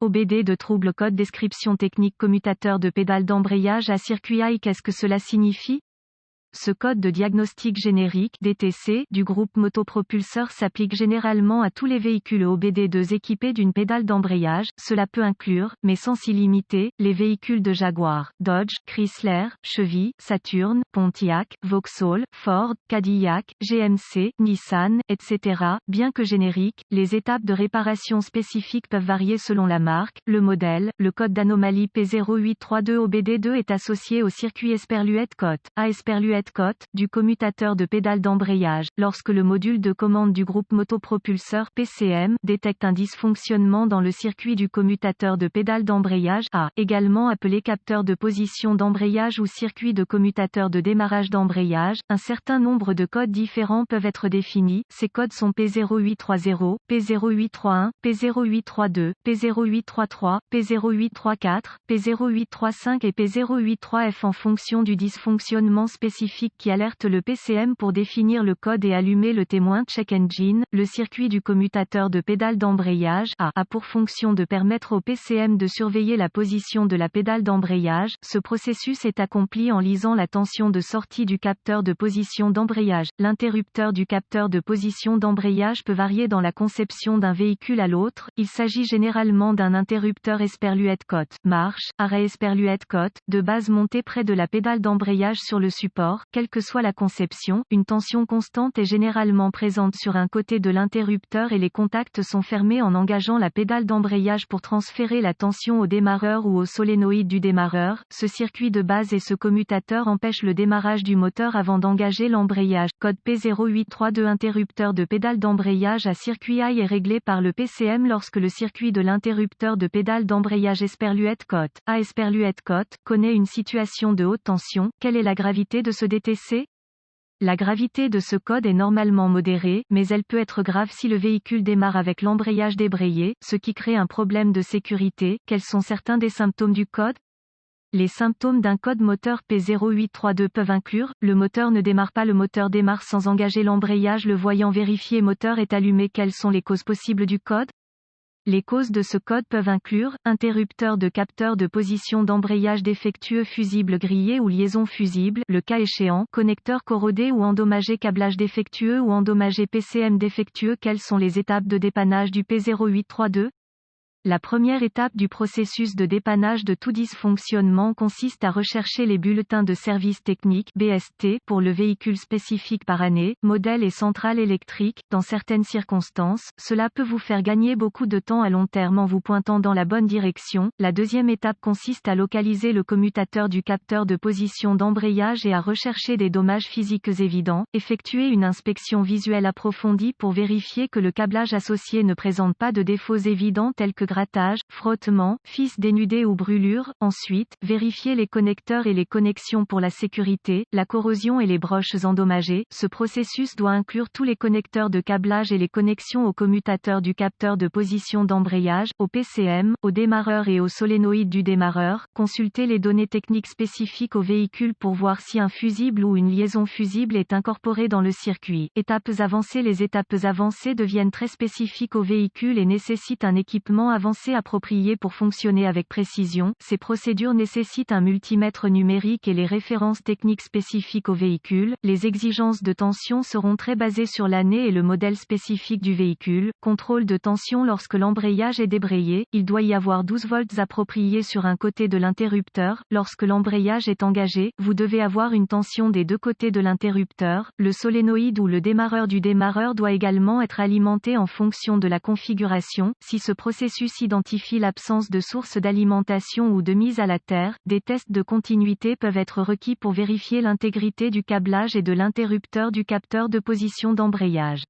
OBD de trouble code description technique commutateur de pédale d'embrayage à circuit high. Qu'est-ce que cela signifie? Ce code de diagnostic générique (DTC) du groupe motopropulseur s'applique généralement à tous les véhicules OBD2 équipés d'une pédale d'embrayage. Cela peut inclure, mais sans s'y limiter, les véhicules de Jaguar, Dodge, Chrysler, Chevy, Saturn, Pontiac, Vauxhall, Ford, Cadillac, GMC, Nissan, etc. Bien que génériques, les étapes de réparation spécifiques peuvent varier selon la marque, le modèle. Le code d'anomalie P0832 OBD2 est associé au circuit Esperluette-Cote. À Esperluette Cote, du commutateur de pédale d'embrayage. Lorsque le module de commande du groupe motopropulseur PCM détecte un dysfonctionnement dans le circuit du commutateur de pédale d'embrayage A, également appelé capteur de position d'embrayage ou circuit de commutateur de démarrage d'embrayage, un certain nombre de codes différents peuvent être définis. Ces codes sont P0830, P0831, P0832, P0833, P0834, P0835 et P083F en fonction du dysfonctionnement spécifique qui alerte le PCM pour définir le code et allumer le témoin check engine. Le circuit du commutateur de pédale d'embrayage a pour fonction de permettre au PCM de surveiller la position de la pédale d'embrayage. Ce processus est accompli en lisant la tension de sortie du capteur de position d'embrayage. L'interrupteur du capteur de position d'embrayage peut varier dans la conception d'un véhicule à l'autre. Il s'agit généralement d'un interrupteur Esperluette-Cote, marche, arrêt Esperluette-Cote, de base monté près de la pédale d'embrayage sur le support. Quelle que soit la conception, une tension constante est généralement présente sur un côté de l'interrupteur et les contacts sont fermés en engageant la pédale d'embrayage pour transférer la tension au démarreur ou au solénoïde du démarreur. Ce circuit de base et ce commutateur empêchent le démarrage du moteur avant d'engager l'embrayage. Code P0832 interrupteur de pédale d'embrayage à circuit high est réglé par le PCM lorsque le circuit de l'interrupteur de pédale d'embrayage Esperluette-Cote à Esperluette-Cote connaît une situation de haute tension. Quelle est la gravité de ce DTC? La gravité de ce code est normalement modérée, mais elle peut être grave si le véhicule démarre avec l'embrayage débrayé, ce qui crée un problème de sécurité. Quels sont certains des symptômes du code? Les symptômes d'un code moteur P0832 peuvent inclure, le moteur ne démarre pas, le moteur démarre sans engager l'embrayage, le voyant vérifié moteur est allumé. Quelles sont les causes possibles du code? Les causes de ce code peuvent inclure, interrupteur de capteur de position d'embrayage défectueux, fusible grillé ou liaison fusible, le cas échéant, connecteur corrodé ou endommagé, câblage défectueux ou endommagé, PCM défectueux. Quelles sont les étapes de dépannage du P0832? La première étape du processus de dépannage de tout dysfonctionnement consiste à rechercher les bulletins de service technique (BST) pour le véhicule spécifique par année, modèle et centrale électrique. Dans certaines circonstances, cela peut vous faire gagner beaucoup de temps à long terme en vous pointant dans la bonne direction. La deuxième étape consiste à localiser le commutateur du capteur de position d'embrayage et à rechercher des dommages physiques évidents. Effectuer une inspection visuelle approfondie pour vérifier que le câblage associé ne présente pas de défauts évidents tels que grattage, frottement, fils dénudés ou brûlures. Ensuite, vérifier les connecteurs et les connexions pour la sécurité, la corrosion et les broches endommagées. Ce processus doit inclure tous les connecteurs de câblage et les connexions au commutateur du capteur de position d'embrayage, au PCM, au démarreur et au solénoïde du démarreur. Consulter les données techniques spécifiques au véhicule pour voir si un fusible ou une liaison fusible est incorporée dans le circuit. Étapes avancées. Les étapes avancées deviennent très spécifiques au véhicule et nécessitent un équipement avancé approprié pour fonctionner avec précision. Ces procédures nécessitent un multimètre numérique et les références techniques spécifiques au véhicule. Les exigences de tension seront très basées sur l'année et le modèle spécifique du véhicule. Contrôle de tension. Lorsque l'embrayage est débrayé, il doit y avoir 12 volts appropriés sur un côté de l'interrupteur. Lorsque l'embrayage est engagé, vous devez avoir une tension des deux côtés de l'interrupteur. Le solénoïde ou le démarreur du démarreur doit également être alimenté en fonction de la configuration. Si ce processus identifie l'absence de source d'alimentation ou de mise à la terre, des tests de continuité peuvent être requis pour vérifier l'intégrité du câblage et de l'interrupteur du capteur de position d'embrayage.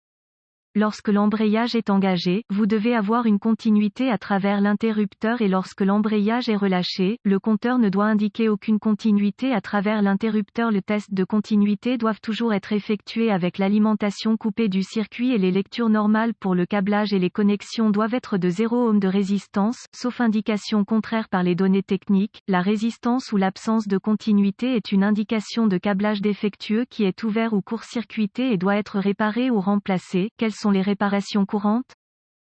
Lorsque l'embrayage est engagé, vous devez avoir une continuité à travers l'interrupteur et lorsque l'embrayage est relâché, le compteur ne doit indiquer aucune continuité à travers l'interrupteur. Le test de continuité doivent toujours être effectués avec l'alimentation coupée du circuit et les lectures normales pour le câblage et les connexions doivent être de 0 ohm de résistance, sauf indication contraire par les données techniques. La résistance ou l'absence de continuité est une indication de câblage défectueux qui est ouvert ou court-circuité et doit être réparé ou remplacé. Quels sont les réparations courantes?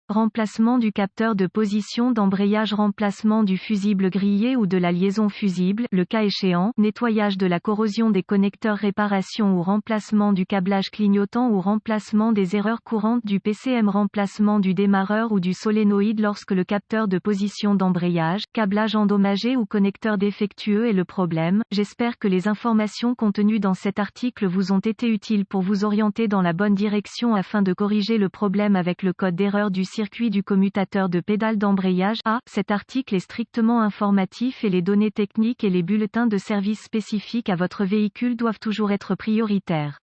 Remplacement du capteur de position d'embrayage, remplacement du fusible grillé ou de la liaison fusible, le cas échéant, nettoyage de la corrosion des connecteurs, réparation ou remplacement du câblage clignotant ou remplacement des erreurs courantes du PCM, remplacement du démarreur ou du solénoïde lorsque le capteur de position d'embrayage, câblage endommagé ou connecteur défectueux est le problème. J'espère que les informations contenues dans cet article vous ont été utiles pour vous orienter dans la bonne direction afin de corriger le problème avec le code d'erreur du circuit du commutateur de pédale d'embrayage. Cet article est strictement informatif et les données techniques et les bulletins de service spécifiques à votre véhicule doivent toujours être prioritaires.